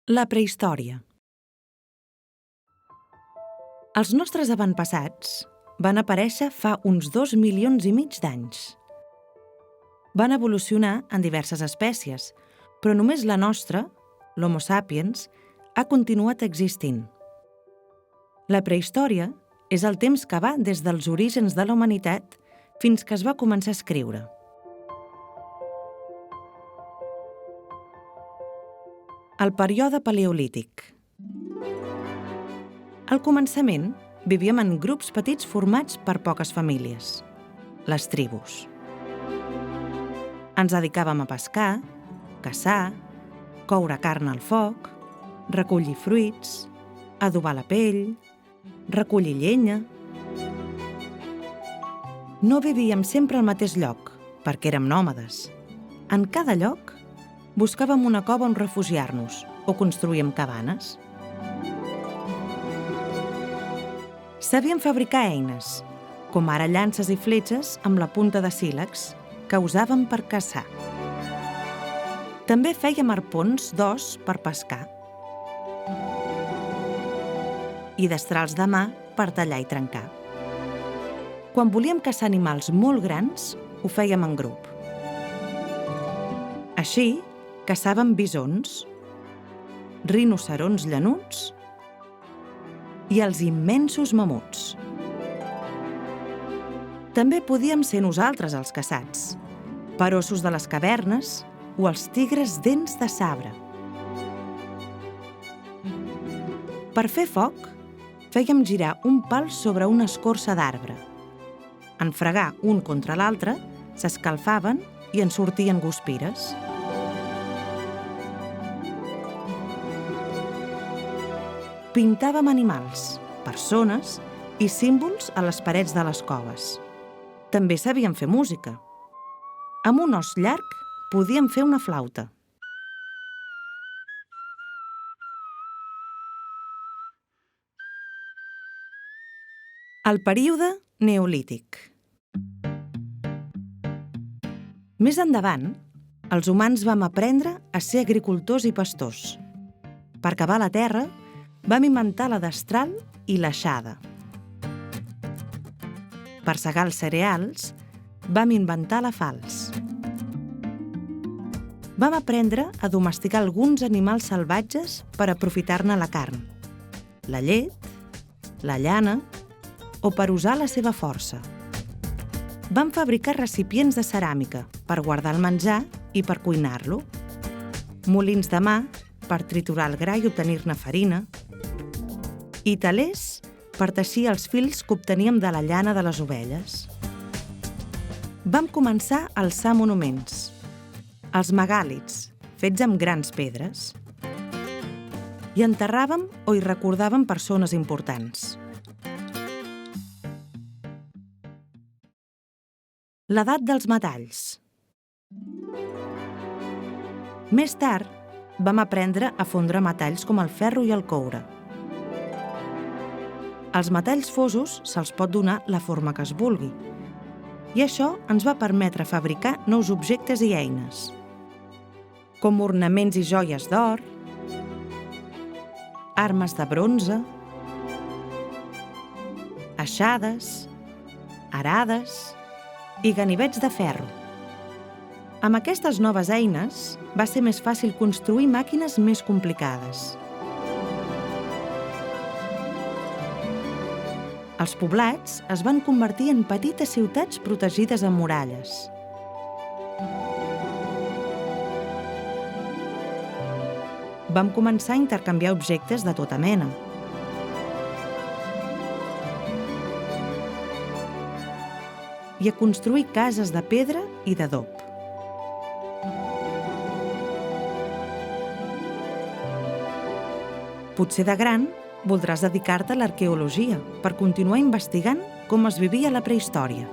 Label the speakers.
Speaker 1: La prehistòria. Els nostres avantpassats van aparèixer fa uns 2,5 milions d'anys. Van evolucionar en diverses espècies, però només la nostra, l'Homo sapiens, ha continuat existint. La prehistòria és el temps que va des dels orígens de la humanitat fins que es va començar a escriure. El període paleolític. Al començament, vivíem en grups petits formats per poques famílies, les tribus. Ens dedicàvem a pescar, caçar, coure carn al foc, recollir fruits, adobar la pell, recollir llenya. No vivíem sempre al mateix lloc, perquè érem nòmades. En cada lloc buscàvem una cova on refugiar-nos o construíem cabanes. Sabíem fabricar eines, com ara llances i fletxes amb la punta de sílex, que usàvem per caçar. També fèiem arpons d'os per pescar i destrals de mà per tallar i trencar. Quan volíem caçar animals molt grans, ho fèiem en grup. Així, caçàvem bisons, rinocerons llanuts i els immensos mamuts. També podíem ser nosaltres els caçats, per ossos de les cavernes o els tigres dents de sabre. Per fer foc, fèiem girar un pal sobre una escorça d'arbre. En fregar un contra l'altre, s'escalfaven i en sortien guspires. Pintàvem animals, persones i símbols a les parets de les coves. També sabíem fer música. Amb un os llarg podíem fer una flauta. El període neolític. Més endavant, els humans vam aprendre a ser agricultors i pastors. Per cavar la terra, vam inventar la destral i l'aixada. Per segar els cereals, vam inventar la falç. Vam aprendre a domesticar alguns animals salvatges per aprofitar-ne la carn, la llet, la llana o per usar la seva força. Vam fabricar recipients de ceràmica per guardar el menjar i per cuinar-lo, molins de mà per triturar el gra i obtenir-ne farina, i telers per teixir els fils que obteníem de la llana de les ovelles. Vam començar a alçar monuments, els megàlits, fets amb grans pedres, i enterràvem o hi recordàvem persones importants. L'edat dels metalls. Més tard, vam aprendre a fondre metalls com el ferro i el coure. Als metalls fosos se'ls pot donar la forma que es vulgui, i això ens va permetre fabricar nous objectes i eines, com ornaments i joies d'or, armes de bronze, aixades, arades i ganivets de ferro. Amb aquestes noves eines va ser més fàcil construir màquines més complicades. Els poblats es van convertir en petites ciutats protegides amb muralles. Vam començar a intercanviar objectes de tota mena. I a construir cases de pedra i d'adob. Potser de gran voldràs dedicar-te a l'arqueologia per continuar investigant com es vivia la prehistòria.